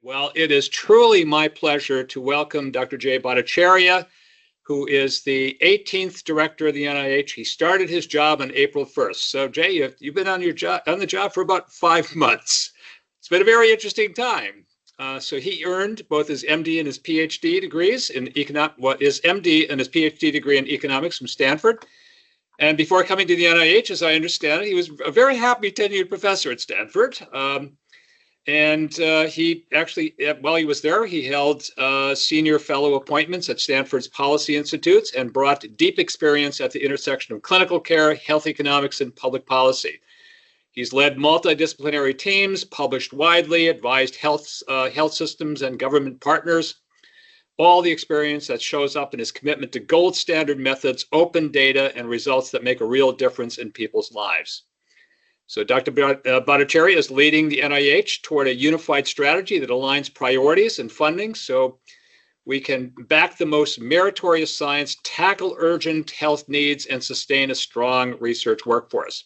Well, it is truly my pleasure to welcome Dr. Jay Bhattacharya, who is the 18th director of the NIH. He started his job on April 1st. So, Jay, you've been on the job for about 5 months. It's been a very interesting time. So he earned both his MD and his PhD degrees in his MD and his PhD degree in economics from Stanford. And before coming to the NIH, as I understand it, he was a very happy tenured professor at Stanford. And he actually, while he was there, he held senior fellow appointments at Stanford's policy institutes and brought deep experience at the intersection of clinical care, health economics, and public policy. He's led multidisciplinary teams, published widely, advised health systems and government partners. All the experience that shows up in his commitment to gold standard methods, open data, and results that make a real difference in people's lives. So Dr. Bhattacharya is leading the NIH toward a unified strategy that aligns priorities and funding so we can back the most meritorious science, tackle urgent health needs, and sustain a strong research workforce.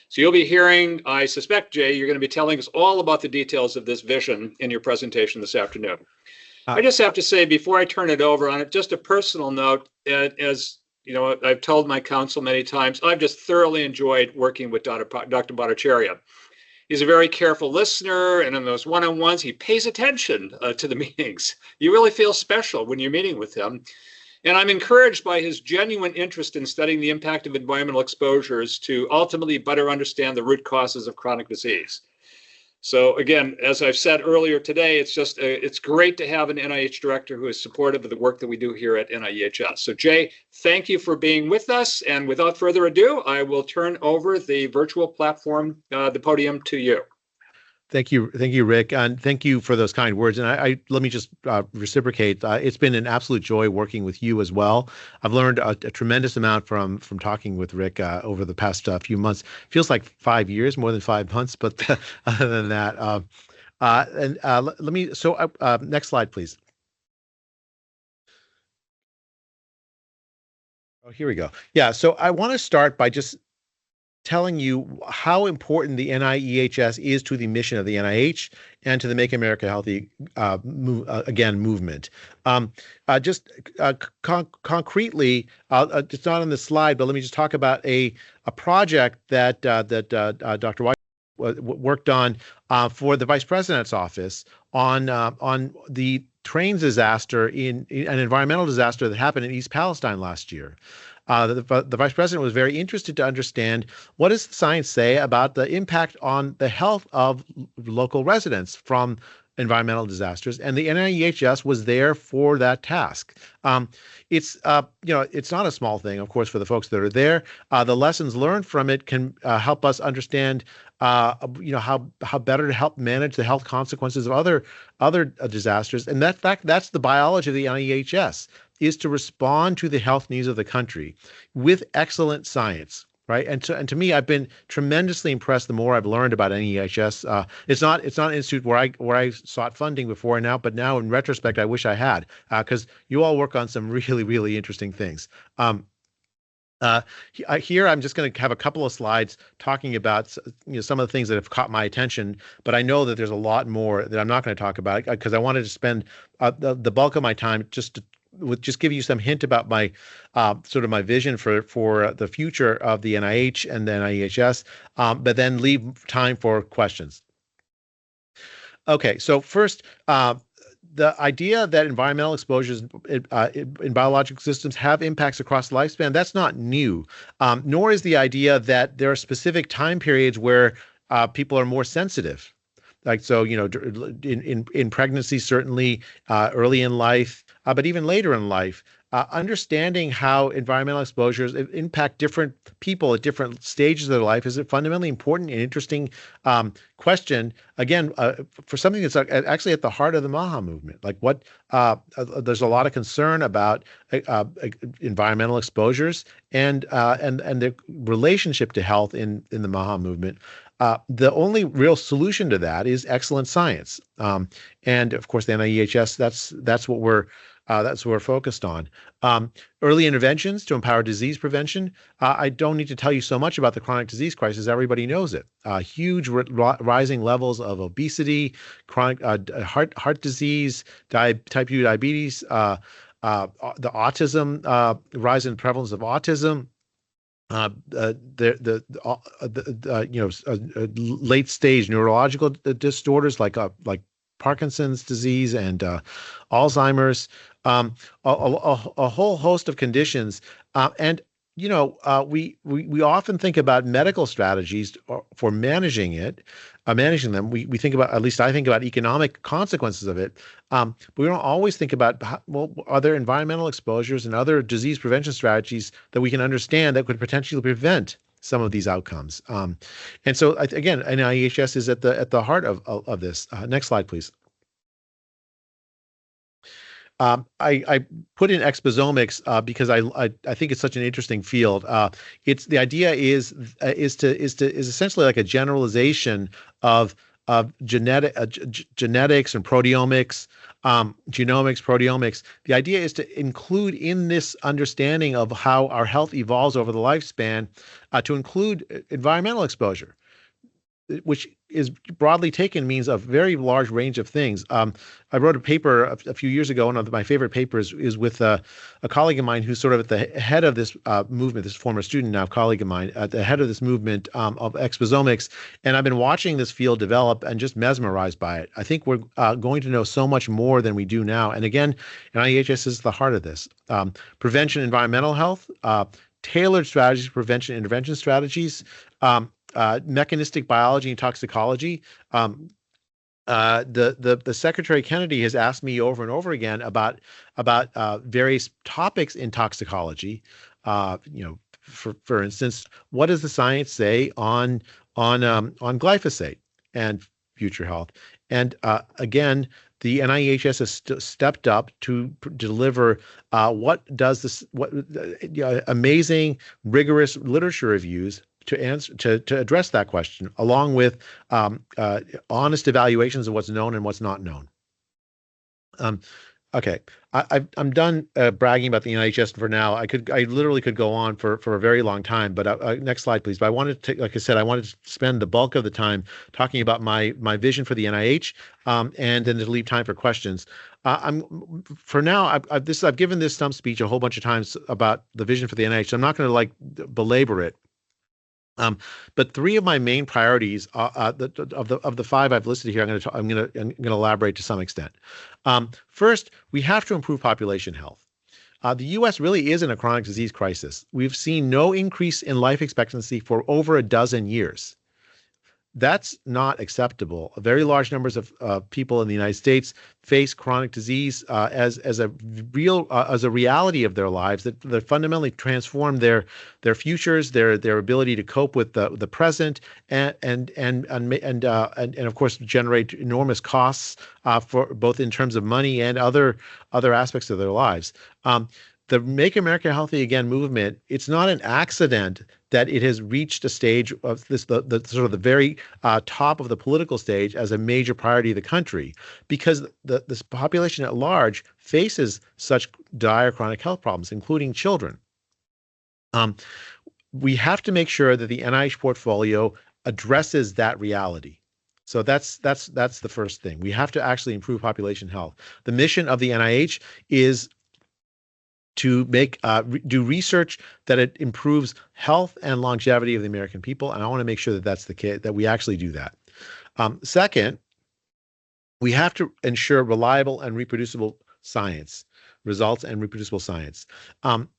So you'll be hearing, I suspect, Jay, you're going to be telling us all about the details of this vision in your presentation this afternoon. I just have to say, before I turn it over on it, just a personal note, as you know, I've told my counsel many times, I've just thoroughly enjoyed working with Dr. Bhattacharya. He's a very careful listener, and in those one-on-ones, he pays attention to the meetings. You really feel special when you're meeting with him. And I'm encouraged by his genuine interest in studying the impact of environmental exposures to ultimately better understand the root causes of chronic disease. So again, as I've said earlier today, it's great to have an NIH director who is supportive of the work that we do here at NIEHS. So Jay, thank you for being with us. And without further ado, I will turn over the virtual platform, the podium to you. Thank you, Rick, and thank you for those kind words. And let me just reciprocate. It's been an absolute joy working with you as well. I've learned a tremendous amount from talking with Rick over the past few months. Feels like 5 years, more than 5 months, but other than that, let me. So next slide, please. Oh, here we go. Yeah. So I want to start by just telling you how important the NIEHS is to the mission of the NIH and to the Make America Healthy movement. Concretely, it's not on the slide, but let me just talk about a project that Dr. White worked on for the Vice President's office on the train disaster an environmental disaster that happened in East Palestine last year. The Vice President was very interested to understand what does the science say about the impact on the health of local residents from environmental disasters, and the NIEHS was there for that task. It's not a small thing, of course, for the folks that are there. The lessons learned from it can help us understand, how better to help manage the health consequences of other disasters, and that's the biology of the NIEHS. Is to respond to the health needs of the country with excellent science, right? And to me, I've been tremendously impressed the more I've learned about NIEHS. It's not an institute where I sought funding before now, but now in retrospect, I wish I had, because you all work on some really, really interesting things. Here, I'm just going to have a couple of slides talking about some of the things that have caught my attention, but I know that there's a lot more that I'm not going to talk about because I wanted to spend the bulk of my time just give you some hint about my sort of my vision for the future of the NIH and the NIEHS, but then leave time for questions. Okay, so first, the idea that environmental exposures in biological systems have impacts across the lifespan, that's not new, nor is the idea that there are specific time periods where people are more sensitive. Like, so, in pregnancy, certainly early in life, but even later in life, understanding how environmental exposures impact different people at different stages of their life is a fundamentally important and interesting question. Again, for something that's actually at the heart of the MAHA movement. Like, there's a lot of concern about environmental exposures and the relationship to health in the MAHA movement. The only real solution to that is excellent science, and of course the NIEHS. That's what we're That's what we're focused on. Early interventions to empower disease prevention. I don't need to tell you so much about the chronic disease crisis. Everybody knows it. Huge rising levels of obesity, chronic heart disease, type 2 diabetes, the autism, rise in prevalence of autism. Late stage neurological disorders like Parkinson's disease and Alzheimer's, a whole host of conditions, and we often think about medical strategies for managing them. We think about, at least I think about, economic consequences of it, but we don't always think about are there environmental exposures and other disease prevention strategies that we can understand that could potentially prevent some of these outcomes. And so again, NAEHS is at the heart of this. Next slide, please. I put in exposomics because I think it's such an interesting field. It's the idea is essentially like a generalization of genetics and proteomics, genomics, proteomics. The idea is to include in this understanding of how our health evolves over the lifespan, to include environmental exposure, which is broadly taken means a very large range of things. I wrote a paper a few years ago. One of my favorite papers is with a colleague of mine who's sort of at the head of this movement, this former student, now colleague of mine, at the head of this movement of exposomics. And I've been watching this field develop and just mesmerized by it. I think we're going to know so much more than we do now. And again, NIEHS is the heart of this. Prevention, environmental health, tailored strategies, prevention, intervention strategies, mechanistic biology and toxicology. The Secretary Kennedy has asked me over and over again about various topics in toxicology. For instance, what does the science say on glyphosate and future health? And again, the NIEHS has stepped up to deliver amazing, rigorous literature reviews to address that question, along with honest evaluations of what's known and what's not known. Okay, I'm done bragging about the NIEHS for now. I literally could go on for a very long time, but next slide, please. But I wanted to, like I said, I wanted to spend the bulk of the time talking about my vision for the NIH, and then to leave time for questions. For now, I've given this stump speech a whole bunch of times about the vision for the NIH. So I'm not going to belabor it. But three of my main priorities of the five I've listed here, I'm going to elaborate to some extent. First, we have to improve population health. The U.S. really is in a chronic disease crisis. We've seen no increase in life expectancy for over a dozen years. That's not acceptable. Very large numbers of people in the United States face chronic disease as a reality of their lives that fundamentally transform their futures, their ability to cope with the present, and of course generate enormous costs for both in terms of money and other aspects of their lives. The Make America Healthy Again movement, it's not an accident that it has reached a stage of this, the sort of the very top of the political stage as a major priority of the country, because this population at large faces such dire chronic health problems, including children. We have to make sure that the NIH portfolio addresses that reality. So that's the first thing. We have to actually improve population health. The mission of the NIH is to do research that it improves health and longevity of the American people, and I want to make sure that that's the case, that we actually do that. Second, we have to ensure reliable and reproducible science results and reproducible science.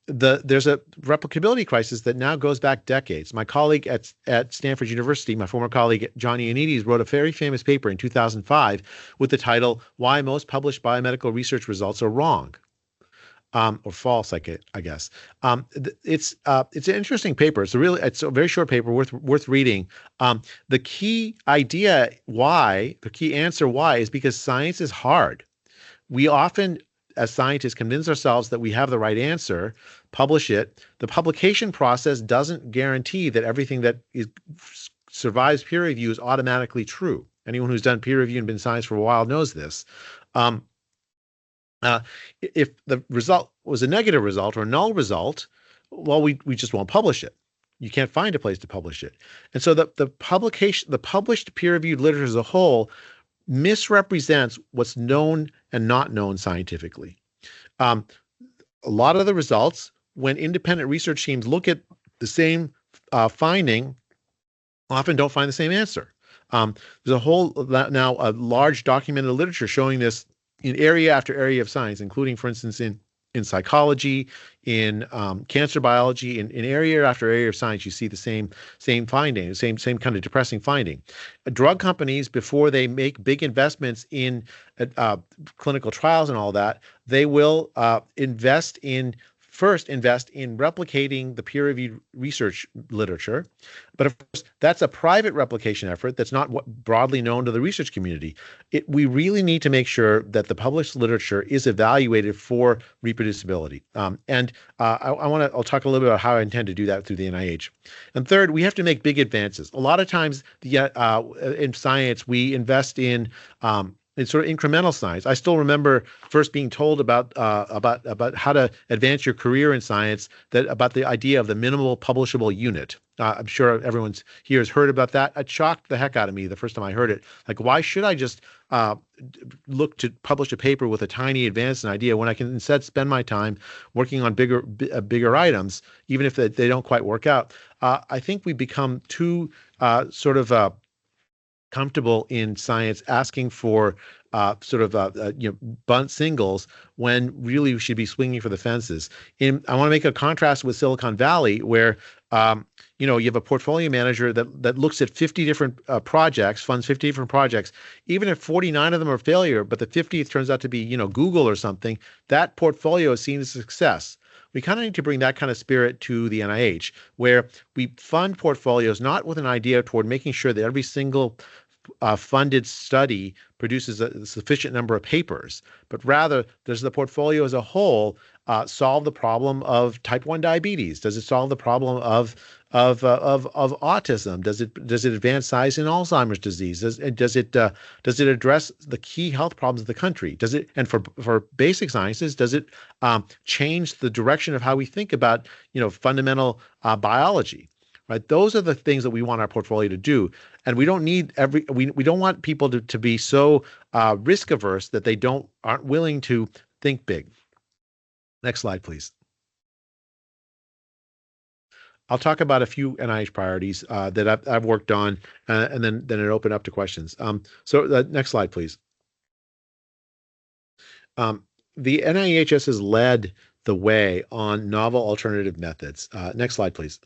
There's a replicability crisis that now goes back decades. My colleague at Stanford University, my former colleague John Ioannidis, wrote a very famous paper in 2005 with the title "Why Most Published Biomedical Research Results Are Wrong." Or false, I guess. It's an interesting paper. It's a very short paper worth reading. The key answer why is because science is hard. We often, as scientists, convince ourselves that we have the right answer, publish it. The publication process doesn't guarantee that everything that survives peer review is automatically true. Anyone who's done peer review and been in science for a while knows this. Uh, if the result was a negative result or a null result, well, we just won't publish it. You can't find a place to publish it. And so the published peer-reviewed literature as a whole misrepresents what's known and not known scientifically. Um, a lot of the results, when independent research teams look at the same finding, often don't find the same answer. There's now a large documented literature showing this in area after area of science, including, for instance, in psychology, in cancer biology, in area after area of science, you see the same finding, same kind of depressing finding. Drug companies, before they make big investments in clinical trials and all that, they will first invest in replicating the peer-reviewed research literature. But of course, that's a private replication effort that's not broadly known to the research community. We really need to make sure that the published literature is evaluated for reproducibility. I'll talk a little bit about how I intend to do that through the NIH. And third, we have to make big advances. A lot of times in science, we invest in sort of incremental science. I still remember first being told about how to advance your career in science, about the idea of the minimal publishable unit. I'm sure everyone here has heard about that. It shocked the heck out of me the first time I heard it. Like, why should I just look to publish a paper with a tiny advanced idea when I can instead spend my time working on bigger items, even if they don't quite work out? I think we become too comfortable in science asking for bunt singles when really we should be swinging for the fences. I want to make a contrast with Silicon Valley, where you have a portfolio manager that looks at 50 different projects, funds 50 different projects. Even if 49 of them are failure, but the 50th turns out to be Google or something, that portfolio is seen as a success. We kind of need to bring that kind of spirit to the NIH, where we fund portfolios not with an idea toward making sure that every single funded study produces a sufficient number of papers, but rather does the portfolio as a whole solve the problem of type 1 diabetes? Does it solve the problem of autism? Does it advance science in Alzheimer's disease? Does it address the key health problems of the country? Does it, and for basic sciences, does it change the direction of how we think about fundamental biology? Right, those are the things that we want our portfolio to do, and we don't need we don't want people to be so risk averse that they aren't willing to think big. Next slide, please. I'll talk about a few NIH priorities that I've worked on, and then it open up to questions. Next slide, please. The NIHS has led the way on novel alternative methods. Next slide, please.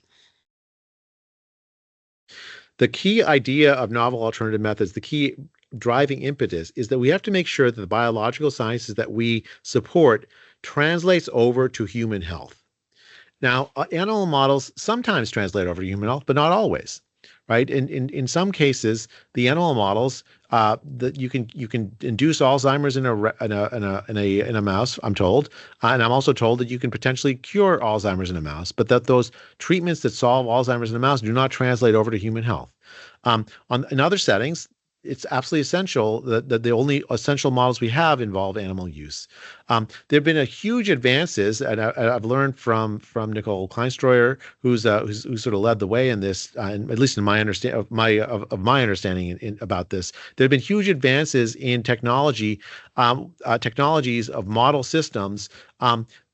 The key idea of novel alternative methods, the key driving impetus, is that we have to make sure that the biological sciences that we support translates over to human health. Now, animal models sometimes translate over to human health, but not always. Right? In some cases, the animal models that you can induce Alzheimer's in a mouse, I'm told, and I'm also told that you can potentially cure Alzheimer's in a mouse, but that those treatments that solve Alzheimer's in a mouse do not translate over to human health. In other settings, it's absolutely essential that the only essential models we have involve animal use. There have been a huge advances, and I've learned from Nicole Kleinstreuer, who's sort of led the way in this, at least in my understanding about this. There have been huge advances in technologies of model systems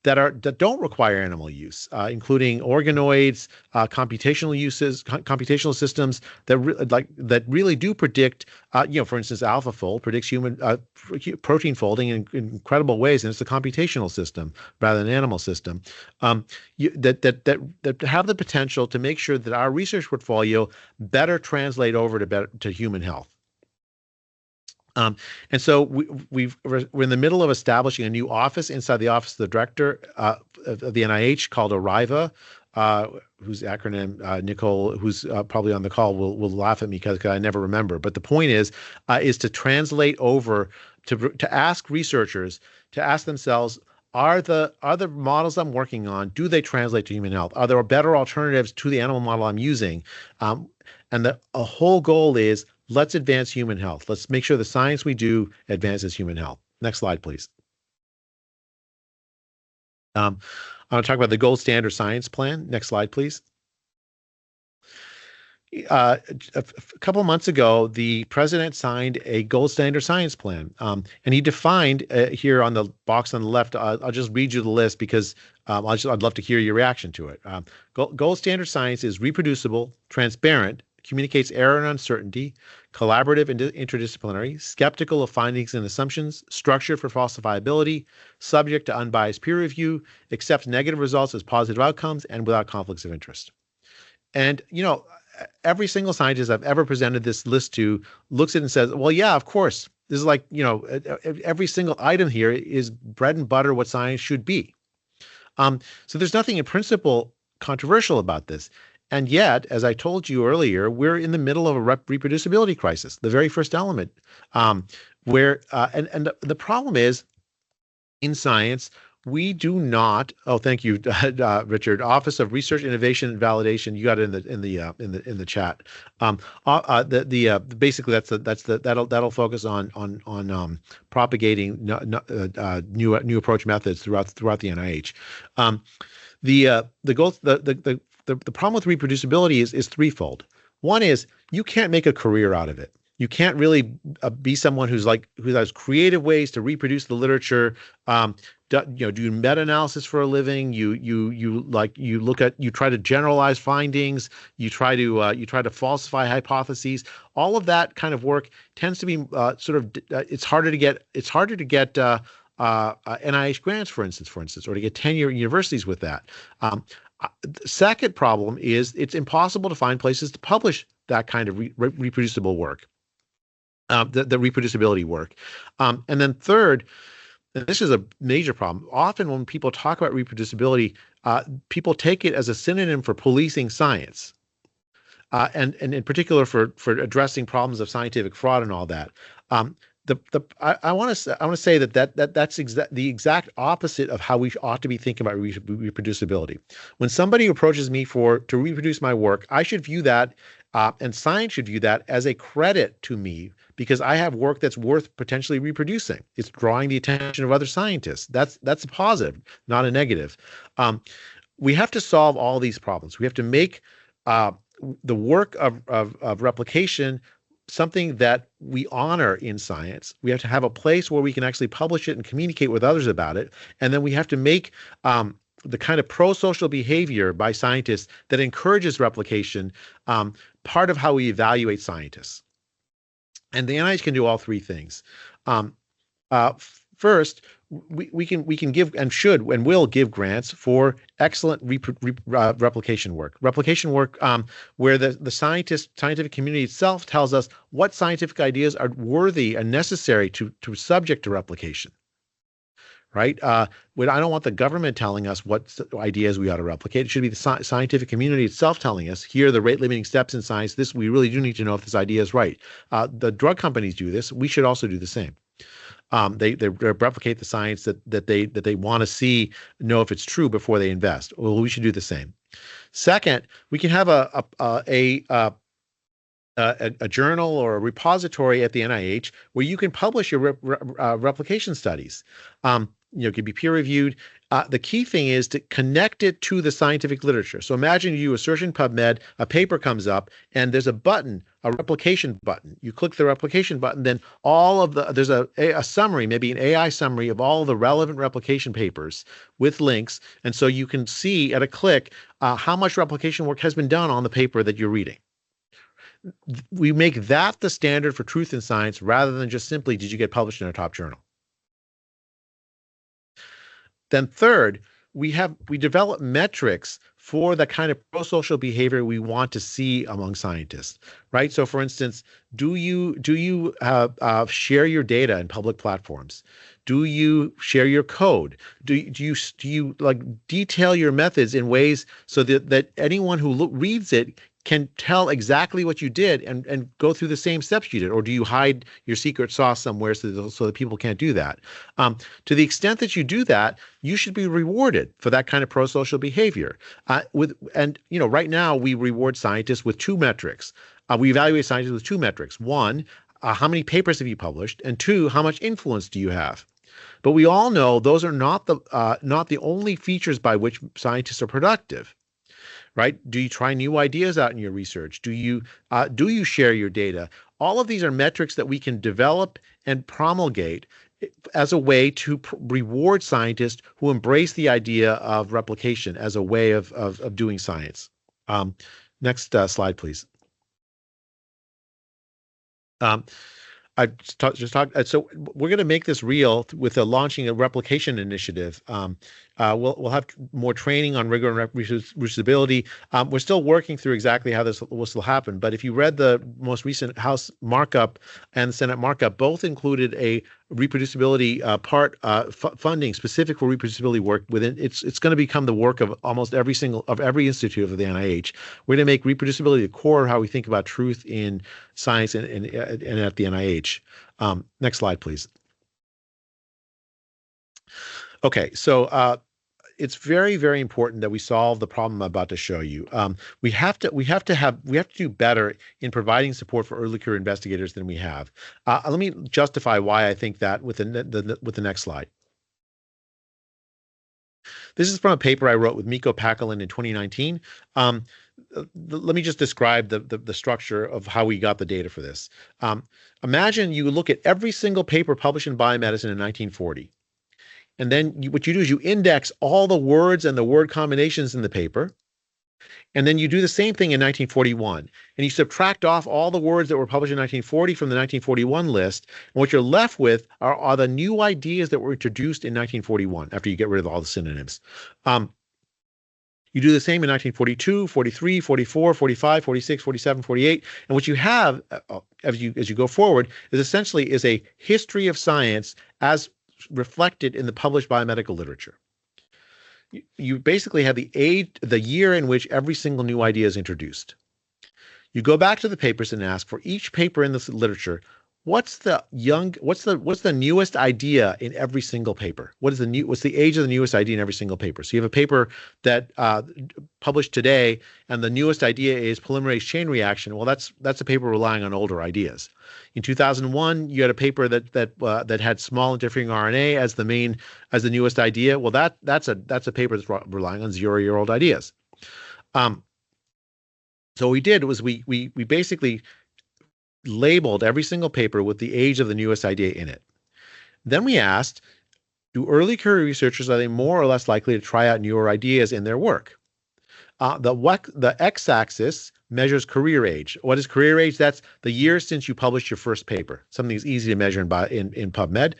that don't require animal use, including organoids, computational systems that really do predict, for instance, AlphaFold predicts human protein folding in incredible ways, and it's a computational system rather than an animal system. That have the potential to make sure that our research portfolio better translate over to human health. And so we're in the middle of establishing a new office inside the office of the director of the NIH called ORIVA, whose acronym Nicole, who's probably on the call, will laugh at me because I never remember. But the point is to translate over to ask researchers to ask themselves, are the models I'm working on, do they translate to human health? Are there better alternatives to the animal model I'm using? And a whole goal is, let's advance human health. Let's make sure the science we do advances human health. Next slide, please. Um, I want to talk about the gold standard science plan. Next slide, please. A couple of months ago, the president signed a gold standard science plan, and he defined here on the box on the left. I'll just read you the list because I'd love to hear your reaction to it. Gold standard science is reproducible, transparent, communicates error and uncertainty, collaborative and interdisciplinary, skeptical of findings and assumptions, structured for falsifiability, subject to unbiased peer review, accepts negative results as positive outcomes, and without conflicts of interest. And, every single scientist I've ever presented this list to looks at it and says, well, yeah, of course. This is like, every single item here is bread and butter what science should be. So there's nothing in principle controversial about this. And yet, as I told you earlier, we're in the middle of a reproducibility crisis, the very first element, where the problem is in science, we do not. Oh, thank you, Richard. Office of Research, Innovation, and Validation. You got it in the chat. Basically that'll focus on propagating new approach methods throughout the NIH. The problem with reproducibility is threefold. One is you can't make a career out of it. You can't really be someone who has creative ways to reproduce the literature. Do meta-analysis for a living. You try to generalize findings. You try to falsify hypotheses. All of that kind of work tends to be it's harder to get NIH grants, for instance, or to get tenure at universities with that. The second problem is it's impossible to find places to publish that kind of reproducible work. The reproducibility work. And then third, and this is a major problem. Often when people talk about reproducibility, people take it as a synonym for policing science. And in particular for addressing problems of scientific fraud and all that. I want to say that's the exact opposite of how we ought to be thinking about reproducibility. When somebody approaches me to reproduce my work, I should view that, and science should view that as a credit to me because I have work that's worth potentially reproducing. It's drawing the attention of other scientists. That's a positive, not a negative. We have to solve all these problems. We have to make the work of replication something that we honor in science. We have to have a place where we can actually publish it and communicate with others about it. And then we have to make the kind of pro-social behavior by scientists that encourages replication part of how we evaluate scientists. And the NIH can do all three things. First, we can give and should and will give grants for excellent replication work. Replication work where the scientific community itself tells us what scientific ideas are worthy and necessary to subject to replication. Right? I don't want the government telling us what ideas we ought to replicate. It should be the scientific community itself telling us, here are the rate-limiting steps in science. This, we really do need to know if this idea is right. The drug companies do this. We should also do the same. They replicate the science that they want to know if it's true before they invest. Well, we should do the same. Second, we can have a journal or a repository at the NIH where you can publish your replication studies. It could be peer reviewed. The key thing is to connect it to the scientific literature. So imagine you do a search in PubMed, a paper comes up, and there's a button, a replication button. You click the replication button, then there's a summary, maybe an AI summary of all the relevant replication papers with links. And so you can see at a click how much replication work has been done on the paper that you're reading. We make that the standard for truth in science rather than just simply, did you get published in a top journal? Then third, we develop metrics for the kind of pro-social behavior we want to see among scientists, right? So, for instance, do you share your data in public platforms? Do you share your code? Do you like detail your methods in ways so that anyone who reads it can tell exactly what you did and go through the same steps you did? Or do you hide your secret sauce somewhere so that people can't do that? To the extent that you do that, you should be rewarded for that kind of pro-social behavior. Right now we reward scientists with two metrics. We evaluate scientists with two metrics. One, how many papers have you published? And two, how much influence do you have? But we all know those are not the only features by which scientists are productive, right? Do you try new ideas out in your research? Do you share your data? All of these are metrics that we can develop and promulgate as a way to reward scientists who embrace the idea of replication as a way of doing science. Next slide, please. I just talked. So we're going to make this real with the launching a replication initiative. We'll have more training on rigor and reproducibility. We're still working through exactly how this will happen. But if you read the most recent House markup and the Senate markup, both included a reproducibility funding specific for reproducibility work within. It's going to become the work of almost every institute of the NIH. We're going to make reproducibility the core of how we think about truth in science and at the NIH. Next slide, please. Okay, so it's very, very important that we solve the problem I'm about to show you. We have to do better in providing support for early career investigators than we have. Let me justify why I think that with the next slide. This is from a paper I wrote with Mikko Pakalin in 2019. Let me just describe the structure of how we got the data for this. Imagine you look at every single paper published in biomedicine in 1940. And then what you do is you index all the words and the word combinations in the paper. And then you do the same thing in 1941. And you subtract off all the words that were published in 1940 from the 1941 list. And what you're left with are the new ideas that were introduced in 1941 after you get rid of all the synonyms. You do the same in 1942, 43, 44, 45, 46, 47, 48. And what you have as you go forward is essentially a history of science as reflected in the published biomedical literature. You basically have the year in which every single new idea is introduced. You go back to the papers and ask for each paper in this literature, what's the newest idea in every single paper? What's the age of the newest idea in every single paper? So you have a paper that published today, and the newest idea is polymerase chain reaction. Well, that's a paper relying on older ideas. In 2001, you had a paper that had small interfering RNA as the newest idea. Well, that's a paper that's relying on 0-year-old ideas. So what we did was we basically labeled every single paper with the age of the newest idea in it. Then we asked, do early career researchers, are they more or less likely to try out newer ideas in their work? The x-axis measures career age. What is career age? That's the year since you published your first paper. Something that's easy to measure in PubMed.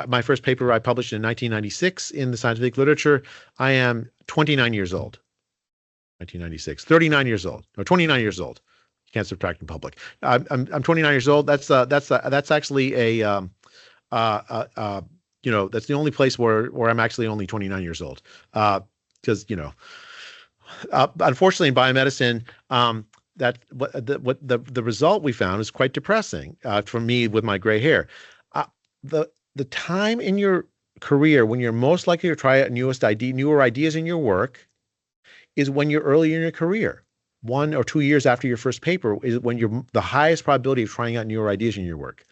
My first paper I published in 1996 in the scientific literature. I am 29 years old. 1996, 39 years old, or 29 years old. You can't subtract in public. I'm 29 years old. That's actually that's the only place where I'm actually only 29 years old. Because unfortunately in biomedicine, the result we found is quite depressing for me with my gray hair. The time in your career when you're most likely to try out newer ideas in your work is when you're early in your career. 1 or 2 years after your first paper is when you're the highest probability of trying out newer ideas in your work.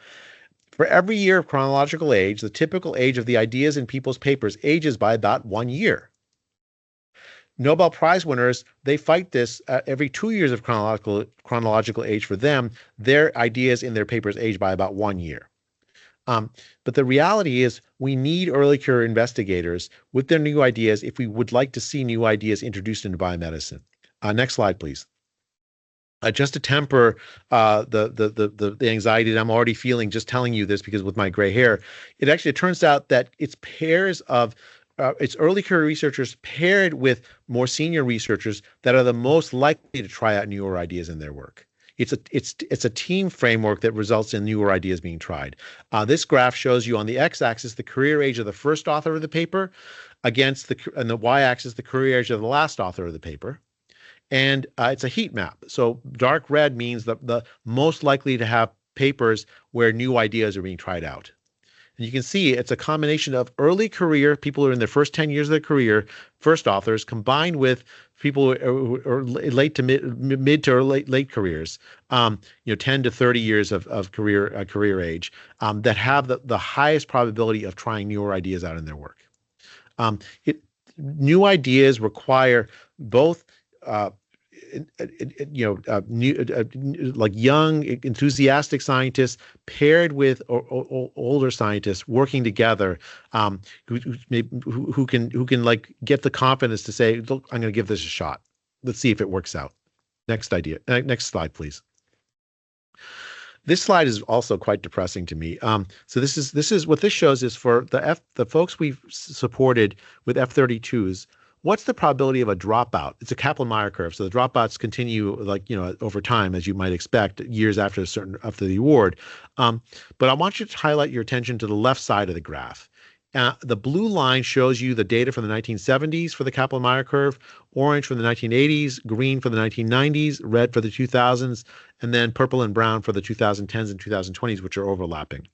For every year of chronological age, the typical age of the ideas in people's papers ages by about 1 year. Nobel Prize winners, they fight this every 2 years of chronological age for them. Their ideas in their papers age by about 1 year. But the reality is we need early career investigators with their new ideas if we would like to see new ideas introduced into biomedicine. Next slide, please. Just to temper the anxiety that I'm already feeling just telling you this, because with my gray hair, it turns out that it's pairs of it's early career researchers paired with more senior researchers that are the most likely to try out newer ideas in their work. It's a team framework that results in newer ideas being tried. This graph shows you on the x-axis the career age of the first author of the paper against and the y-axis the career age of the last author of the paper. And it's a heat map. So dark red means the most likely to have papers where new ideas are being tried out. And you can see it's a combination of early career, people who are in their first 10 years of their career, first authors, combined with people who are late to mid to or late careers, 10 to 30 years of career age, that have the highest probability of trying newer ideas out in their work. Um, New ideas require both like young, enthusiastic scientists paired with older scientists working together, who can like get the confidence to say, look, I'm going to give this a shot. Let's see if it works out. Next slide, please. This slide is also quite depressing to me. So this is what this shows is for the folks we've supported with F-32s. What's the probability of a dropout? It's a Kaplan-Meier curve, so the dropouts continue over time, as you might expect, years after the award. But I want you to highlight your attention to the left side of the graph. The blue line shows you the data from the 1970s for the Kaplan-Meier curve, orange from the 1980s, green for the 1990s, red for the 2000s, and then purple and brown for the 2010s and 2020s, which are overlapping.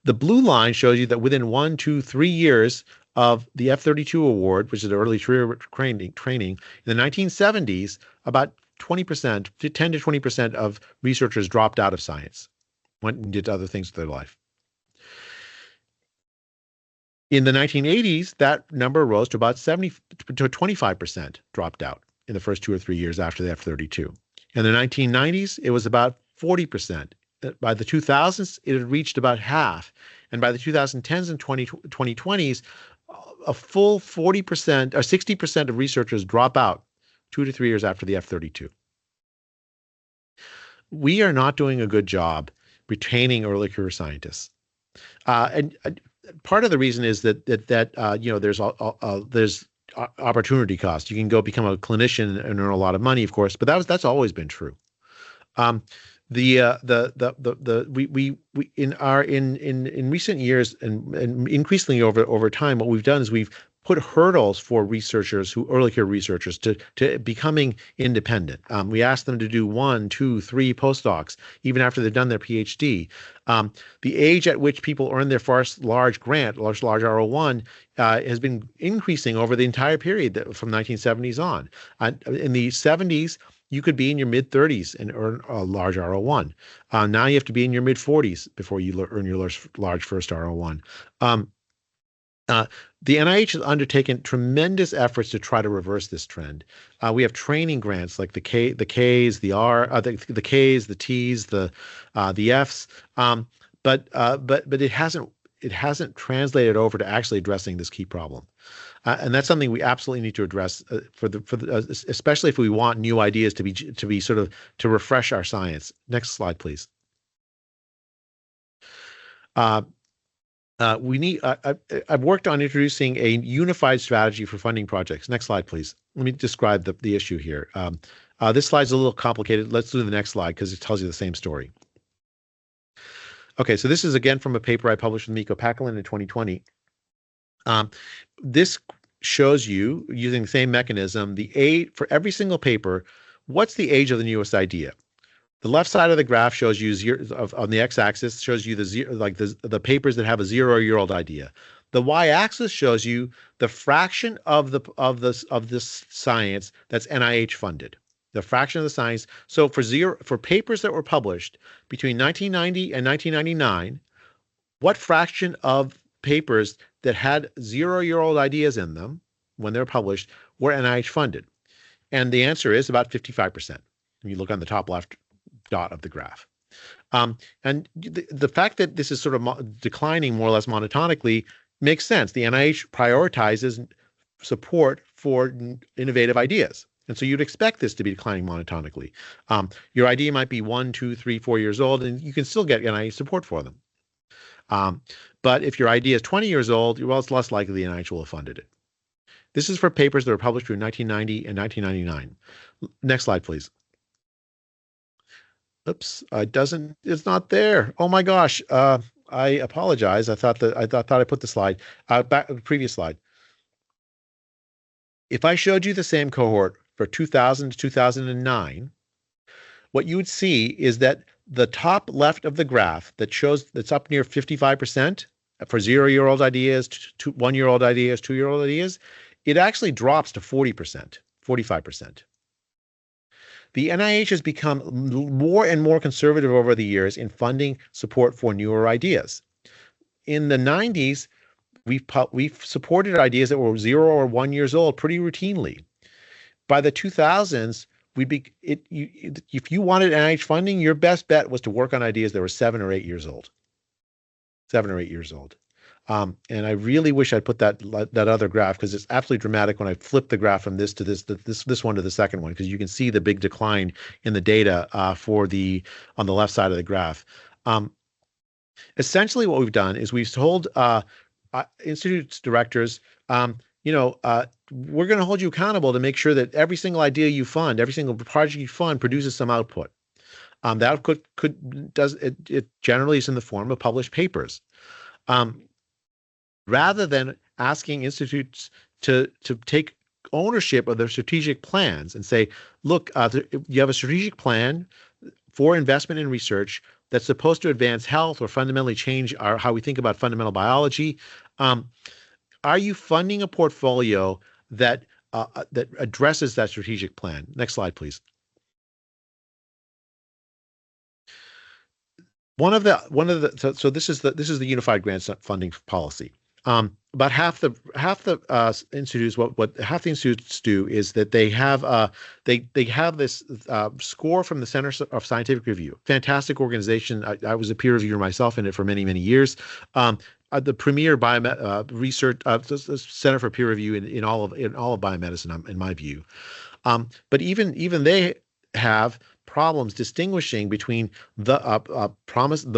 The blue line shows you that within 1, 2, 3 years of the F-32 award, which is early career training, in the 1970s, about 20%, 10 to 20% of researchers dropped out of science, went and did other things with their life. In the 1980s, that number rose to about 25% dropped out in the first 2 or 3 years after the F-32. In the 1990s, it was about 40%. By the 2000s, it had reached about half. And by the 2010s and 2020s, a full 40% or 60% of researchers drop out 2 to 3 years after the F-32. We are not doing a good job retaining early career scientists. And part of the reason is that there's opportunity cost. You can go become a clinician and earn a lot of money, of course, but that's always been true. We in recent years and increasingly over time, what we've done is we've put hurdles for early career researchers to becoming independent. We ask them to do 1, 2, 3 postdocs even after they've done their PhD. The age at which people earn their first large grant, large R01, has been increasing over the entire period from 1970s on. In the 70s, you could be in your mid-30s and earn a large R01. Now you have to be in your mid-40s before you earn your large first R01. The NIH has undertaken tremendous efforts to try to reverse this trend. We have training grants like the Ks, the Ks, the Ts, the Fs, but it hasn't translated over to actually addressing this key problem. And that's something we absolutely need to address especially if we want new ideas to be sort of to refresh our science. Next slide, please. I've worked on introducing a unified strategy for funding projects. Next slide, please. Let me describe the issue here. This slide's a little complicated. Let's do the next slide because it tells you the same story. Okay, so this is again from a paper I published with Mikko Pakalin in 2020. This shows you, using the same mechanism, the age for every single paper. What's the age of the newest idea? The left side of the graph shows you on the x-axis shows you the papers that have a 0-year-old idea. The y-axis shows you the fraction of this science that's NIH funded. The fraction of the science. So for papers that were published between 1990 and 1999, what fraction of papers that had 0-year-old ideas in them when they were published were NIH funded? And the answer is about 55%. When you look on the top left dot of the graph. And the fact that this is sort of declining more or less monotonically makes sense. The NIH prioritizes support for innovative ideas. And so you'd expect this to be declining monotonically. Your idea might be 1, 2, 3, 4 years old, and you can still get NIH support for them. But if your idea is 20 years old, well, it's less likely the NIH will have funded it. This is for papers that were published between 1990 and 1999. Next slide, please. Oops, it's not there. Oh my gosh. I apologize. I thought I put the slide back, the previous slide. If I showed you the same cohort for 2000 to 2009, what you would see is that the top left of the graph that's up near 55%, for 0-year-old ideas, 1-year-old ideas, 2-year-old ideas, it actually drops to 40%, 45%. The NIH has become more and more conservative over the years in funding support for newer ideas. In the 90s, we've supported ideas that were 0 or 1 years old pretty routinely. By the 2000s, if you wanted NIH funding, your best bet was to work on ideas that were 7 or 8 years old. 7 or 8 years old. And I really wish I'd put that other graph, because it's absolutely dramatic when I flip the graph from this to this one to the second one, because you can see the big decline in the data on the left side of the graph. Essentially, what we've done is we've told institute directors, we're going to hold you accountable to make sure that every single idea you fund, every single project you fund produces some output. That output it generally is in the form of published papers. Rather than asking institutes to take ownership of their strategic plans and say, look, you have a strategic plan for investment in research that's supposed to advance health or fundamentally change how we think about fundamental biology. Are you funding a portfolio that addresses that strategic plan? Next slide, please. So this is the unified grant funding policy. About half the institutes, what half the institutes do is that they have this score from the Center of Scientific Review. Fantastic organization. I was a peer reviewer myself in it for many years. The premier research center for peer review in all of biomedicine, in my view. But even they have problems distinguishing between the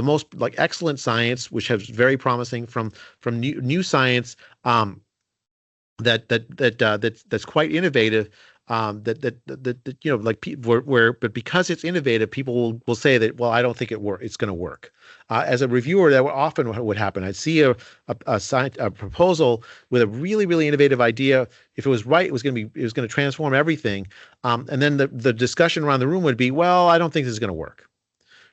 most excellent science, which has very promising, from new science that's quite innovative. But because it's innovative, people will say that, well, I don't think it's going to work. As a reviewer, that often would happen. I'd see a proposal with a really innovative idea. If it was right, it was going to transform everything. And then the discussion around the room would be, well, I don't think this is going to work.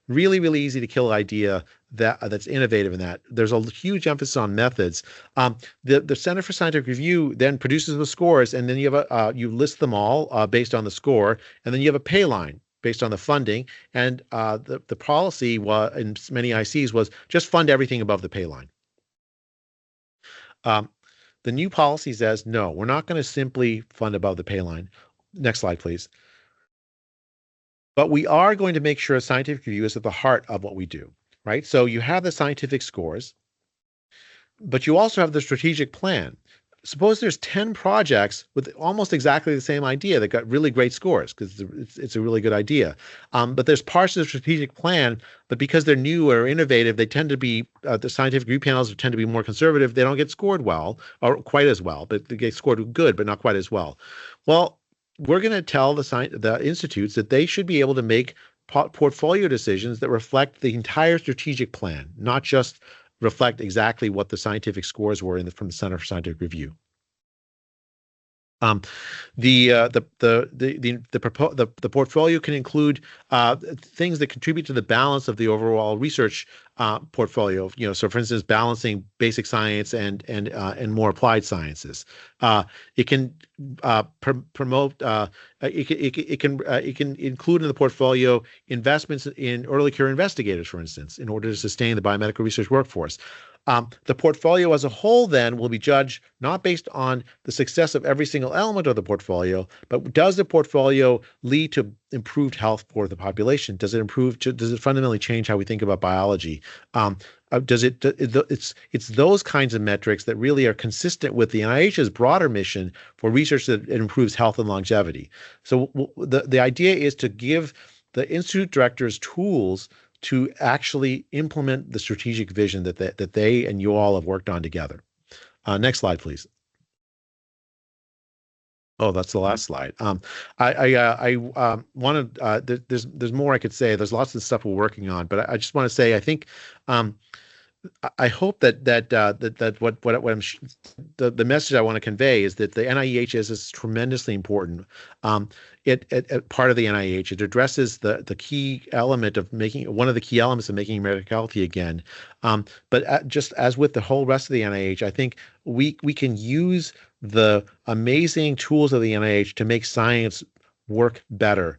Really easy to kill idea that's innovative in that. There's a huge emphasis on methods. The Center for Scientific Review then produces the scores, and then you have you list them all based on the score, and then you have a pay line based on the funding. And the policy in many ICs was just fund everything above the pay line. The new policy says, no, we're not going to simply fund above the pay line. Next slide, please. But we are going to make sure scientific review is at the heart of what we do, right? So you have the scientific scores, but you also have the strategic plan. Suppose there's 10 projects with almost exactly the same idea that got really great scores, because it's a really good idea. But there's parts of the strategic plan, but because they're new or innovative, they tend to be, the scientific review panels tend to be more conservative. They don't get scored well, or quite as well, but they get scored good, but not quite as well. Well, we're going to tell the institutes that they should be able to make portfolio decisions that reflect the entire strategic plan, not just reflect exactly what the scientific scores were from the Center for Scientific Review. The portfolio can include things that contribute to the balance of the overall research portfolio. So for instance, balancing basic science and more applied sciences. It can promote. It can include in the portfolio investments in early care investigators, for instance, in order to sustain the biomedical research workforce. The portfolio as a whole then will be judged not based on the success of every single element of the portfolio, but does the portfolio lead to improved health for the population? Does it fundamentally change how we think about biology? It's those kinds of metrics that really are consistent with the NIH's broader mission for research that improves health and longevity. So the idea is to give the institute directors tools to actually implement the strategic vision that they and you all have worked on together. Next slide, please. Oh, that's the last slide. I wanted, there's more I could say. There's lots of stuff we're working on, but I just want to say, I think I hope that what the message I want to convey is that the NIEHS is tremendously important. It part of the NIH, it addresses the key element of making one of the key elements of making America healthy again. But just as with the whole rest of the NIH, I think we can use the amazing tools of the NIH to make science work better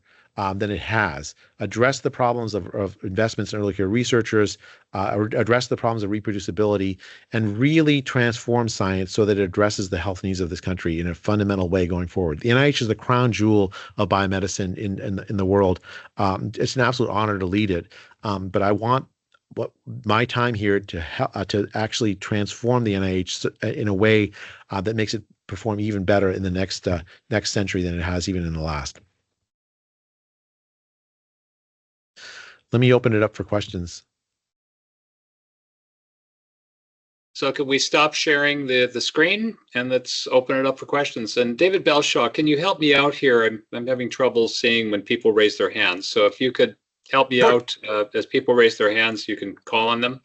than it has. Address the problems of investments in early care researchers, address the problems of reproducibility, and really transform science so that it addresses the health needs of this country in a fundamental way going forward. The NIH is the crown jewel of biomedicine in the world. It's an absolute honor to lead it, but I want my time here to actually transform the NIH in a way that makes it perform even better in the next century than it has even in the last. Let me open it up for questions. So can we stop sharing the screen and let's open it up for questions? And David Belshaw, can you help me out here? I'm having trouble seeing when people raise their hands. So if you could help me out as people raise their hands, you can call on them.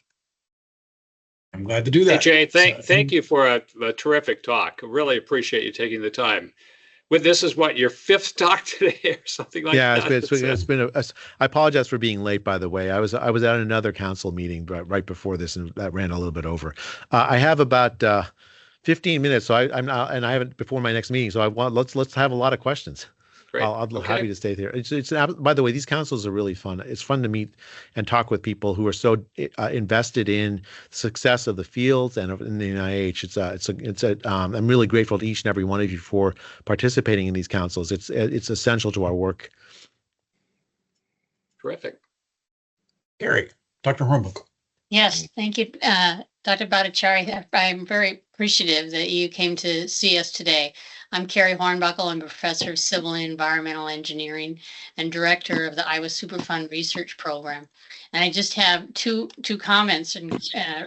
I'm glad to do that. Hey, Jay, thank you for a terrific talk. I really appreciate you taking the time. This is what, your fifth talk today or something like that? Yeah, it's been I apologize for being late, by the way. I was at another council meeting right before this, and that ran a little bit over. I have about 15 minutes, so I'm now, and I have it before my next meeting. So let's have a lot of questions. Great. I'll be happy to stay there. By the way, these councils are really fun. It's fun to meet and talk with people who are so invested in success of the fields and in the NIH. I'm really grateful to each and every one of you for participating in these councils. It's essential to our work. Terrific. Gary, Dr. Hornbuckle. Yes, thank you, Dr. Bhattacharya. I'm very appreciative that you came to see us today. I'm Carrie Hornbuckle. I'm a professor of civil and environmental engineering and director of the Iowa Superfund Research Program. And I just have two comments and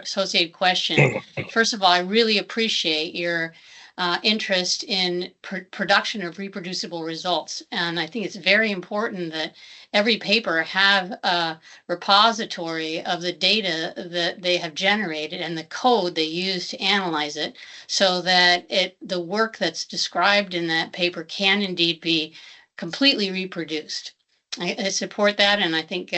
associated question. First of all, I really appreciate your interest in production of reproducible results. And I think it's very important that every paper have a repository of the data that they have generated and the code they use to analyze it, so that the work that's described in that paper can indeed be completely reproduced. I support that, and I think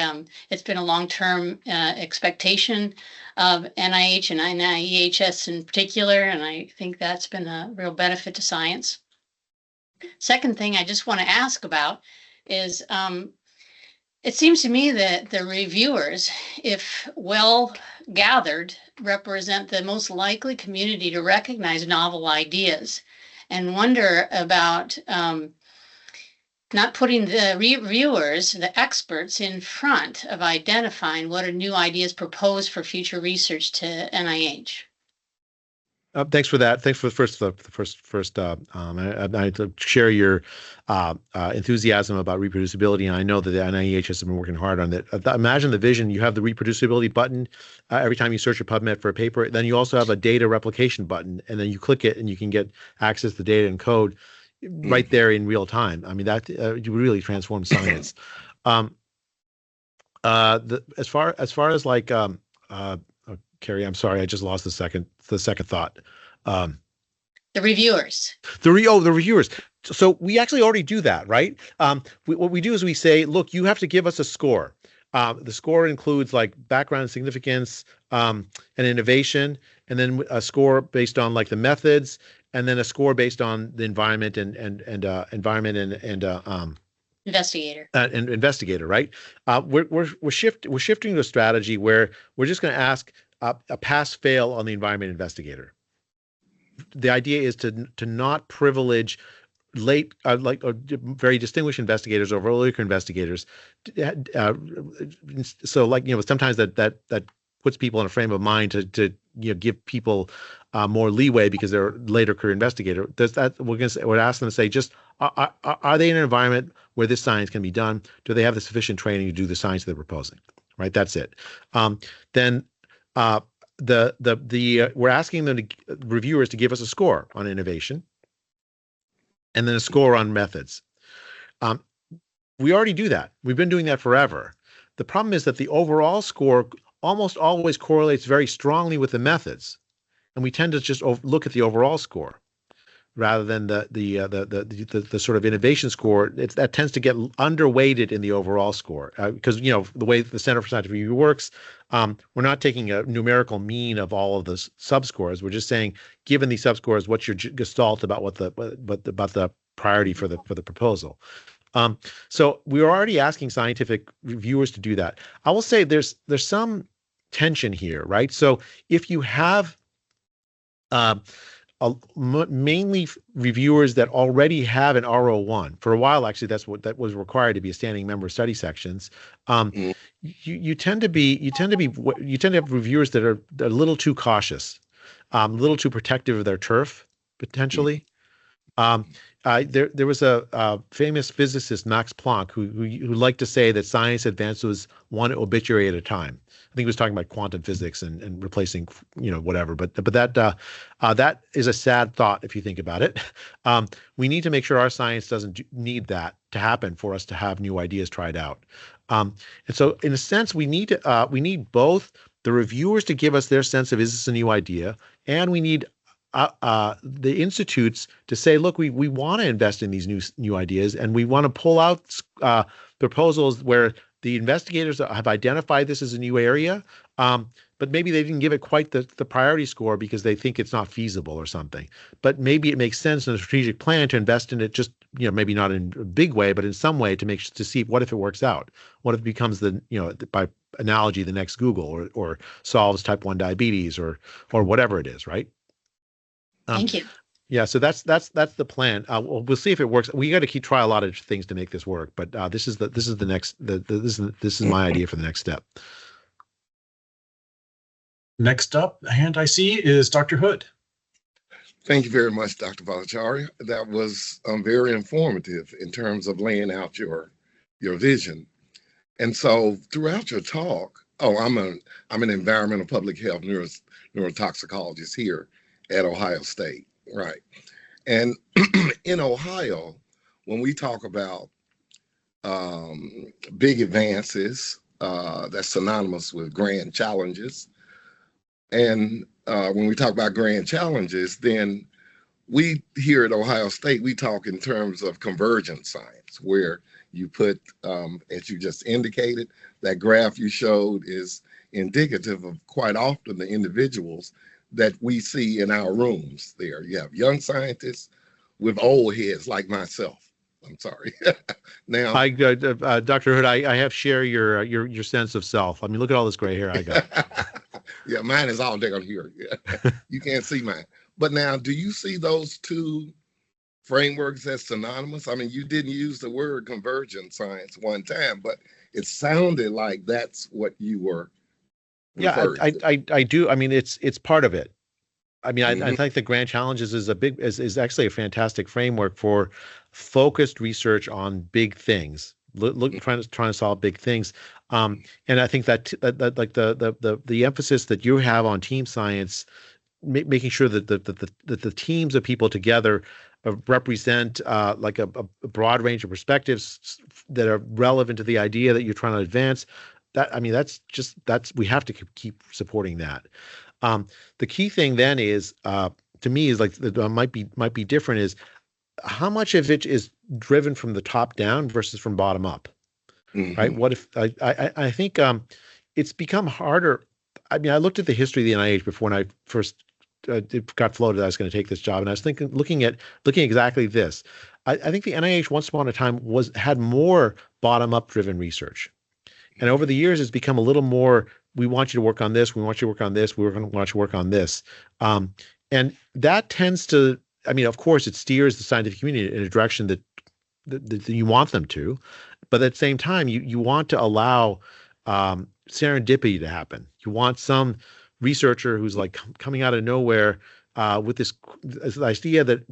it's been a long-term expectation of NIH and NIEHS in particular, and I think that's been a real benefit to science. Second thing I just want to ask about is it seems to me that the reviewers, if well gathered, represent the most likely community to recognize novel ideas and wonder about not putting the reviewers, the experts, in front of identifying what are new ideas proposed for future research to NIH. Thanks for that. Thanks for the first. I share your enthusiasm about reproducibility, and I know that the NIEH has been working hard on it. Imagine the vision: you have the reproducibility button every time you search a PubMed for a paper. Then you also have a data replication button, and then you click it, and you can get access to data and code right there in real time. I mean, that really transforms science. As far as like Carrie, I'm sorry, I just lost the second thought. The reviewers. The reviewers. So we actually already do that, right? What we do is we say, look, you have to give us a score. The score includes like background and significance, and innovation, and then a score based on like the methods, and then a score based on the environment and Investigator. And investigator, right? We're shifting to a strategy where we're just going to ask a pass-fail on the environment investigator. The idea is to not privilege late, very distinguished investigators over earlier investigators. So, like, sometimes that puts people in a frame of mind to give people more leeway because they're later career investigator. We're asking them to say, just are they in an environment where this science can be done? Do they have the sufficient training to do the science they're proposing? Right. That's it. Then we're asking them reviewers to give us a score on innovation, and then a score on methods. We already do that. We've been doing that forever. The problem is that the overall score almost always correlates very strongly with the methods, and we tend to just look at the overall score rather than the sort of innovation score. That tends to get underweighted in the overall score because the way the Center for Scientific Review works, we're not taking a numerical mean of all of the subscores. We're just saying, given these subscores, what's your gestalt about about the priority for the proposal. So we're already asking scientific reviewers to do that. I will say there's some tension here, right? So if you have mainly reviewers that already have an R01. For a while, actually, that was required to be a standing member of study sections. You tend to have reviewers that are a little too cautious, a little too protective of their turf, potentially. There was a famous physicist, Max Planck, who liked to say that science advances one obituary at a time. I think he was talking about quantum physics and replacing, whatever. But that is a sad thought if you think about it. We need to make sure our science doesn't need that to happen for us to have new ideas tried out. And so, in a sense, we need both the reviewers to give us their sense of, is this a new idea, and we need the institutes to say, look, we want to invest in these new ideas, and we want to pull out proposals where the investigators have identified this as a new area, but maybe they didn't give it quite the priority score because they think it's not feasible or something. But maybe it makes sense in a strategic plan to invest in it, just maybe not in a big way, but in some way to see what if it works out, what if it becomes by analogy the next Google or solves type 1 diabetes or whatever it is, right? Thank you. Yeah, so that's the plan. We'll see if it works. We got to try a lot of things to make this work, but this is my idea for the next step. Next up, the hand I see is Dr. Hood. Thank you very much, Dr. Bhattacharya. That was very informative in terms of laying out your vision. And so throughout your talk, I'm an environmental public health neurotoxicologist here at Ohio State, right? And in Ohio, when we talk about big advances, that's synonymous with grand challenges. And when we talk about grand challenges, then we here at Ohio State, we talk in terms of convergent science, where you put, as you just indicated, that graph you showed is indicative of quite often the individuals that we see in our rooms there. You have young scientists with old heads like myself. I'm sorry. Now, Dr. Hood, I have share your sense of self. I mean, look at all this gray hair I got. Yeah, mine is all down here. Yeah. You can't see mine. But now, do you see those two frameworks as synonymous? I mean, you didn't use the word convergent science one time, but it sounded like that's what you were. Yeah, I do. I mean, it's part of it. I mean, I think the grand challenges is actually a fantastic framework for focused research on big things. Trying to solve big things. And I think that like the emphasis that you have on team science, making sure that the teams of people together represent like a broad range of perspectives that are relevant to the idea that you're trying to advance. We have to keep supporting that. The key thing then is, to me, is like might be different is how much of it is driven from the top down versus from bottom up, right? What if I think it's become harder. I mean, I looked at the history of the NIH before when I first got floated I was going to take this job, and I was looking exactly this. I think the NIH once upon a time had more bottom up driven research. And over the years, it's become a little more, we want you to work on this, we want you to work on this, we want you to work on this. And that tends to, I mean, of course, it steers the scientific community in a direction that you want them to. But at the same time, you want to allow serendipity to happen. You want some researcher who's like coming out of nowhere with this idea that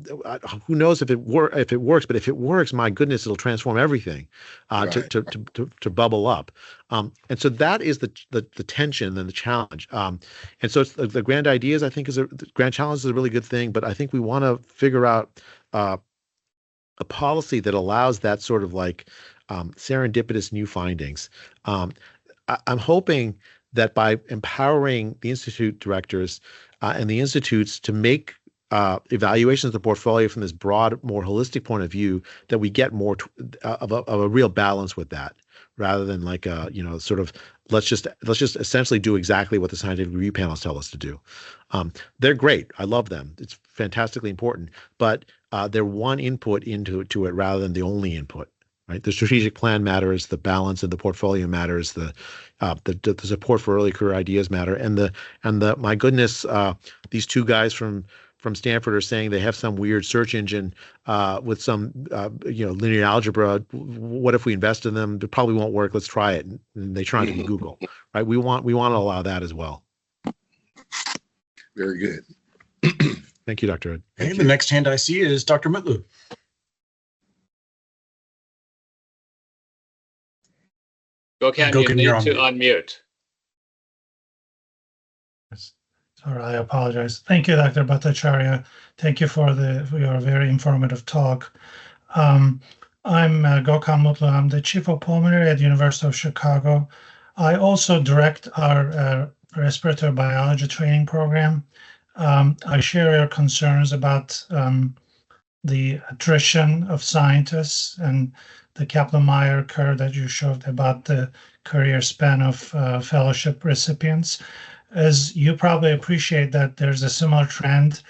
who knows if it works, but if it works, my goodness, it'll transform everything to bubble up. And so that is the tension and the challenge. And so it's the grand ideas, I think, the grand challenge is a really good thing, but I think we want to figure out a policy that allows that sort of like serendipitous new findings. I'm hoping that by empowering the institute directors and the institutes to make evaluations of the portfolio from this broad, more holistic point of view, that we get more of a real balance with that, rather than like a, sort of let's just essentially do exactly what the scientific review panels tell us to do. They're great. I love them. It's fantastically important, but they're one input into it rather than the only input. Right, the strategic plan matters, the balance of the portfolio matters, the support for early career ideas matter, and the my goodness, these two guys from Stanford are saying they have some weird search engine with some linear algebra. What if we invest in them? It probably won't work. Let's try it. And they try to be Google. Right? We want to allow that as well. Very good. Thank you, Dr. Hood. Okay, the next hand I see is Dr. Mutlu. Gokhan, you need to unmute. Sorry, I apologize. Thank you, Dr. Bhattacharya. Thank you for your very informative talk. I'm Gokhan Mutlu. I'm the Chief of Pulmonary at the University of Chicago. I also direct our respiratory biology training program. I share your concerns about the attrition of scientists and the Kaplan-Meier curve that you showed about the career span of fellowship recipients. As you probably appreciate that there's a similar trend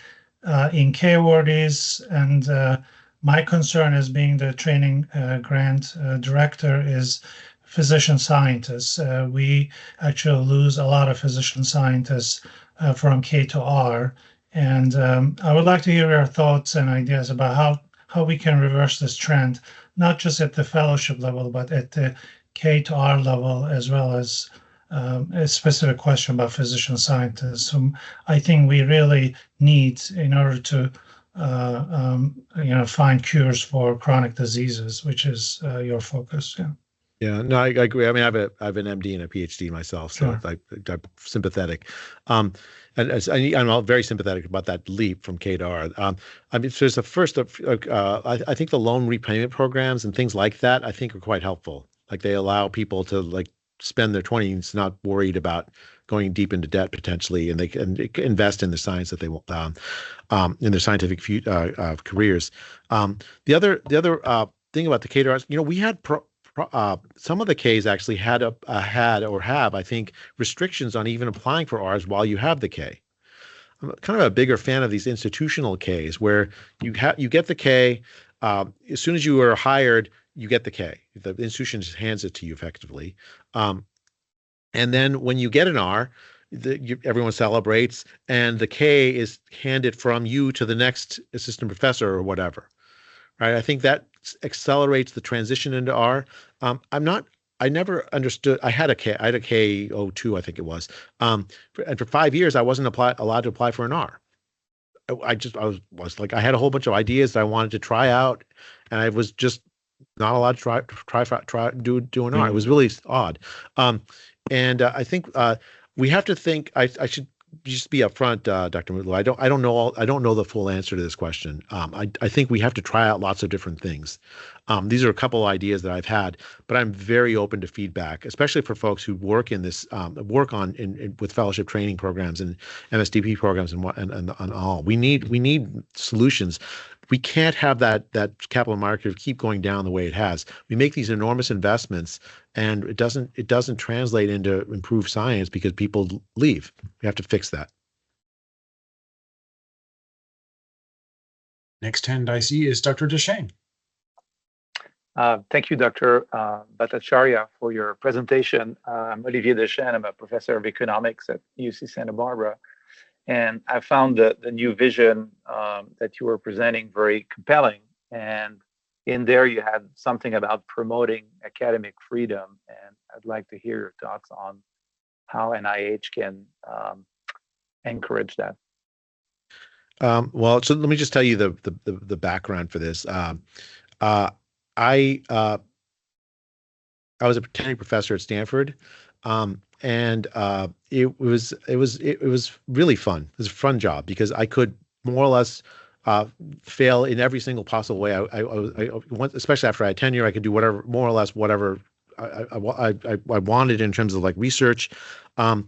in K-awardees, and my concern as being the training grant director is physician scientists. We actually lose a lot of physician scientists from K to R, and I would like to hear your thoughts and ideas about how we can reverse this trend, not just at the fellowship level, but at the K to R level, as well as a specific question about physician scientists, whom I think we really need in order to find cures for chronic diseases, which is your focus. Yeah. Yeah, no, I agree. I mean, I have an MD and a PhD myself, so Sure. I'm sympathetic. And I'm very sympathetic about that leap from K to R. I mean, there's I think the loan repayment programs and things like that, I think, are quite helpful. Like, they allow people to spend their 20s not worried about going deep into debt potentially, and they can invest in the science that they want, in their scientific careers. The other thing about the K to R, we had some of the Ks actually had or have, I think, restrictions on even applying for Rs while you have the K. I'm kind of a bigger fan of these institutional Ks, where you get the K as soon as you are hired, you get the K. The institution just hands it to you effectively, and then when you get an R, everyone celebrates, and the K is handed from you to the next assistant professor or whatever. Right? I think that accelerates the transition into R. I never understood. I had a K02, I think it was. And for 5 years, I wasn't allowed to apply for an R. I was like, I had a whole bunch of ideas that I wanted to try out, and I was just not allowed to do an R. It was really odd. And I think we have to think. I should just be upfront, Dr. Mutlu. I don't know the full answer to this question. I think we have to try out lots of different things. These are a couple of ideas that I've had, but I'm very open to feedback, especially for folks who work in this, with fellowship training programs and MSDP programs and all. We need solutions. We can't have that Kaplan-Meier curve keep going down the way it has. We make these enormous investments, and it doesn't translate into improved science because people leave. We have to fix that. Next hand I see is Dr. Deschênes. Thank you, Dr. Bhattacharya, for your presentation. I'm Olivier Deschênes. I'm a professor of economics at UC Santa Barbara. And I found the new vision that you were presenting very compelling. And in there, you had something about promoting academic freedom. And I'd like to hear your thoughts on how NIH can encourage that. Well, so let me just tell you the background for this. I was a tenured professor at Stanford, and it was really fun. It was a fun job because I could more or less fail in every single possible way. I especially after I had tenure, I could do more or less whatever I wanted in terms of like research, and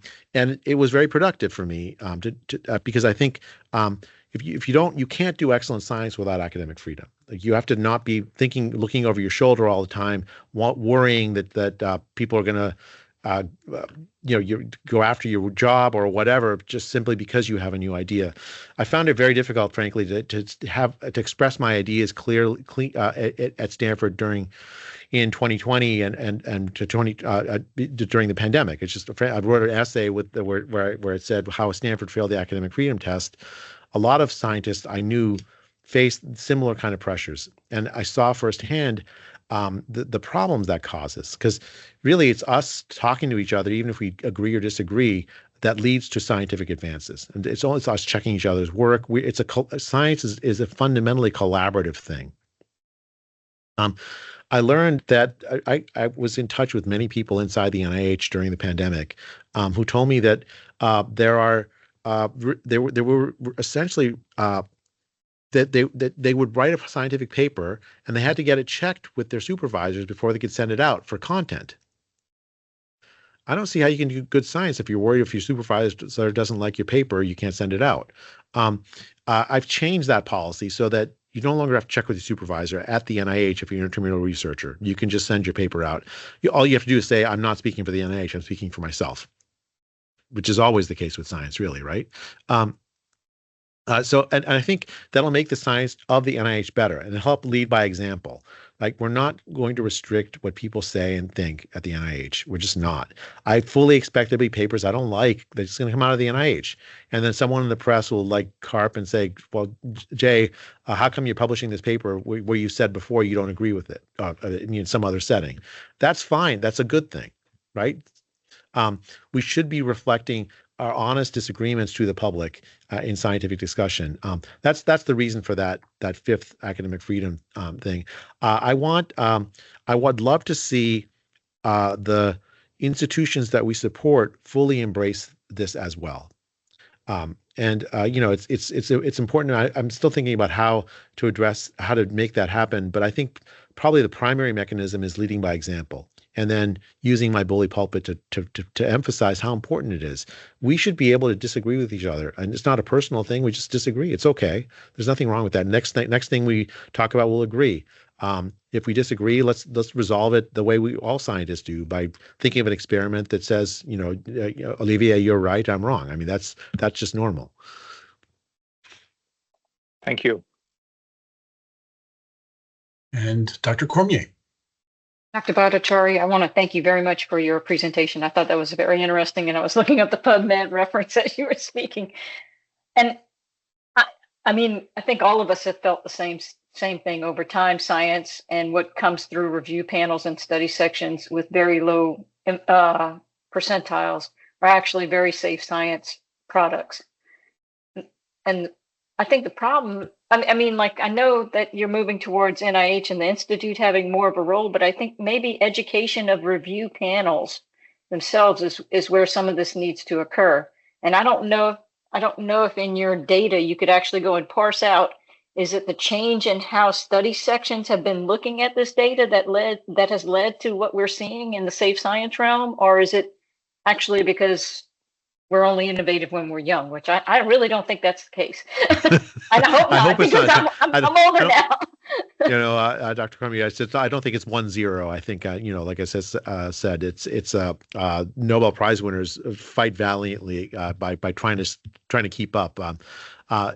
it was very productive for me because I think if you can't do excellent science without academic freedom. Like you have to not be looking over your shoulder all the time, worrying that people are going to you go after your job or whatever just simply because you have a new idea. I found it very difficult, frankly, to express my ideas clearly at Stanford in 2020 and during the pandemic. It's just I wrote an essay where it said how Stanford failed the academic freedom test. A lot of scientists I knew faced similar kind of pressures, and I saw firsthand the problems that causes, because really it's us talking to each other, even if we agree or disagree, that leads to scientific advances. And it's us checking each other's work. Science is a fundamentally collaborative thing. I learned that I was in touch with many people inside the NIH during the pandemic who told me that there were essentially that they would write a scientific paper and they had to get it checked with their supervisors before they could send it out for content. I don't see how you can do good science if you're worried if your supervisor doesn't like your paper, you can't send it out. I've changed that policy so that you no longer have to check with your supervisor at the NIH if you're an intramural researcher. You can just send your paper out. All you have to do is say, I'm not speaking for the NIH, I'm speaking for myself, which is always the case with science, really, right? And I think that'll make the science of the NIH better and help lead by example. Like, we're not going to restrict what people say and think at the NIH. We're just not. I fully expect there'll be papers I don't like that's going to come out of the NIH. And then someone in the press will like carp and say, well, Jay, how come you're publishing this paper where you said before you don't agree with it in some other setting? That's fine. That's a good thing, right? We should be reflecting our honest disagreements to the public in scientific discussion. That's the reason for that fifth academic freedom thing. I would love to see the institutions that we support fully embrace this as well. It's important. I'm still thinking about how to make that happen, but I think probably the primary mechanism is leading by example. And then using my bully pulpit to emphasize how important it is. We should be able to disagree with each other, and it's not a personal thing. We just disagree. It's okay. There's nothing wrong with that. Next thing we talk about, we'll agree. If we disagree, let's resolve it the way we all scientists do, by thinking of an experiment that says, Olivier, you're right, I'm wrong. I mean, that's just normal. Thank you. And Dr. Cormier. Dr. Bhattacharya, I want to thank you very much for your presentation. I thought that was very interesting, and I was looking up the PubMed reference as you were speaking. And I think all of us have felt the same thing over time. Science and what comes through review panels and study sections with very low percentiles are actually very safe science products. And I think the problem, I know that you're moving towards NIH and the Institute having more of a role, but I think maybe education of review panels themselves is where some of this needs to occur. And I don't know if in your data you could actually go and parse out, is it the change in how study sections have been looking at this data that has led to what we're seeing in the safe science realm? Or is it actually because we're only innovative when we're young, which I really don't think that's the case. I hope not, I hope it's because not. I'm older now. Dr. Cormier, I don't think it's 1-0. I think, like I said, it's Nobel Prize winners fight valiantly by trying to keep up.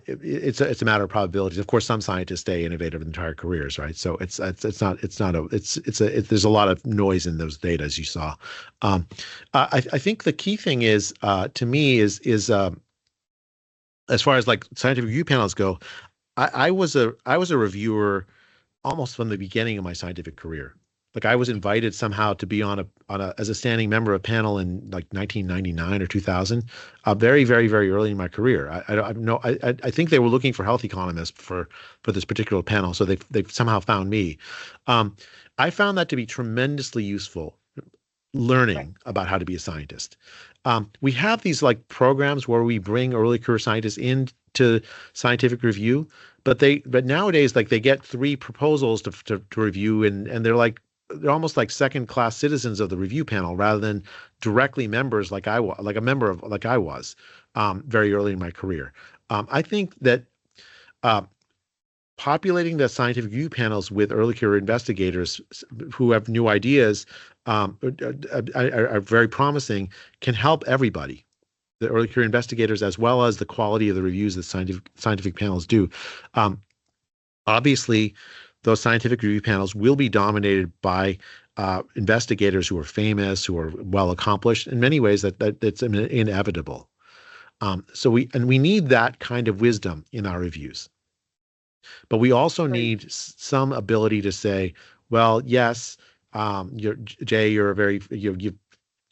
It's a matter of probabilities. Of course, some scientists stay innovative entire careers, right? So there's a lot of noise in those data, as you saw. I think the key thing is, to me, is as far as like scientific review panels go, I was a reviewer almost from the beginning of my scientific career. Like, I was invited somehow to be on as a standing member of a panel in like 1999 or 2000, very, very, very early in my career. I think they were looking for health economists for this particular panel, so they've somehow found me. I found that to be tremendously useful, learning about how to be a scientist. We have these like programs where we bring early career scientists into scientific review, but nowadays, like, they get 3 proposals to review, and they're like, they're almost like second-class citizens of the review panel rather than directly members like I was, like I was very early in my career. I think that populating the scientific review panels with early career investigators who have new ideas are very promising, can help everybody, the early career investigators, as well as the quality of the reviews that scientific panels do. Obviously, those scientific review panels will be dominated by investigators who are famous, who are well accomplished. In many ways, that's inevitable. So we need that kind of wisdom in our reviews. But we also need some ability to say, well, yes, you're a very you've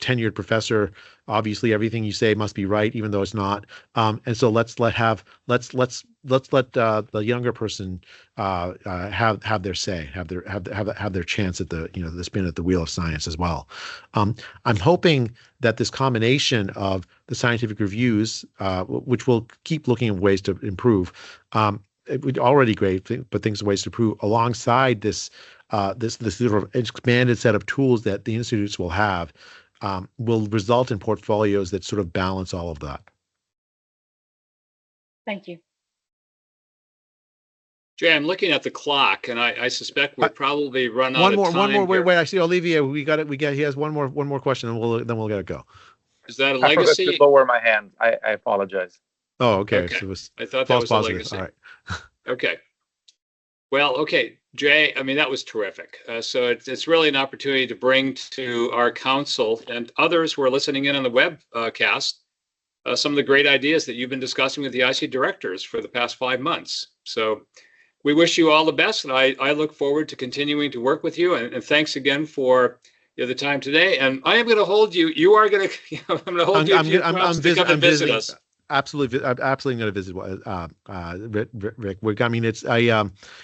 tenured professor. Obviously, everything you say must be right, even though it's not. And so let's let the younger person have their say, have their chance at the spin at the wheel of science as well. I'm hoping that this combination of the scientific reviews, which we'll keep looking at ways to improve, it would already great, but things ways to improve alongside this sort of expanded set of tools that the institutes will have. Will result in portfolios that sort of balance all of that. Thank you. Jay, I'm looking at the clock, and I suspect we'll probably run out of time. One more. Wait. I see Olivier. We got it. He has one more question, and we'll get it go. Is that a I forgot legacy? to lower my hand. I apologize. Oh, okay. So it was I thought that was positive. a legacy. All right. Okay. Well, okay, Jay, I mean, that was terrific. So it's really an opportunity to bring to our council and others who are listening in on the webcast some of the great ideas that you've been discussing with the IC directors for the past 5 months. So we wish you all the best, and I look forward to continuing to work with you. And thanks again for the time today. And I am going to hold you. You are going to. I'm going to hold you. I'm visit us. Absolutely, I'm absolutely going to visit Rick. I mean,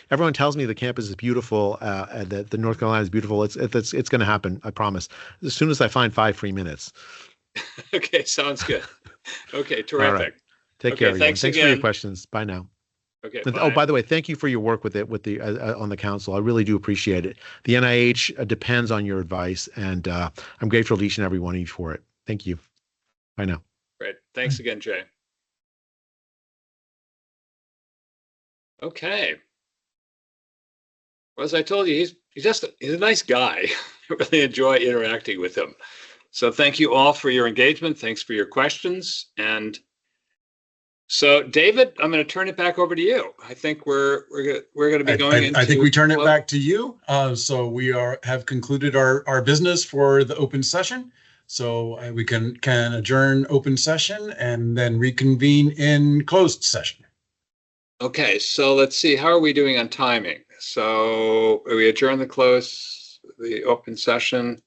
everyone tells me the campus is beautiful, and that the North Carolina is beautiful. It's going to happen. I promise. As soon as I find 5 free minutes. Okay, sounds good. Okay, terrific. All right. Take care, everyone. Thanks for your questions. Bye now. Okay. And, oh, by the way, thank you for your work with the on the council. I really do appreciate it. The NIH depends on your advice, and I'm grateful to each and every one of you for it. Thank you. Bye now. Great. Thanks again, Jay. Okay. Well, as I told you, he's a nice guy. I really enjoy interacting with him. So thank you all for your engagement. Thanks for your questions. And so, David, I'm going to turn it back over to you. I think we're going to be going into. I think we turn it back to you. So we have concluded our business for the open session. So we can adjourn open session and then reconvene in closed session. Okay, so let's see. How are we doing on timing? So we adjourn the open session.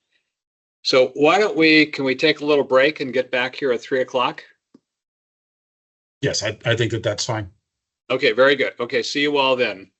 So can we take a little break and get back here at 3 o'clock? Yes, I think that's fine. Okay, very good. Okay, see you all then.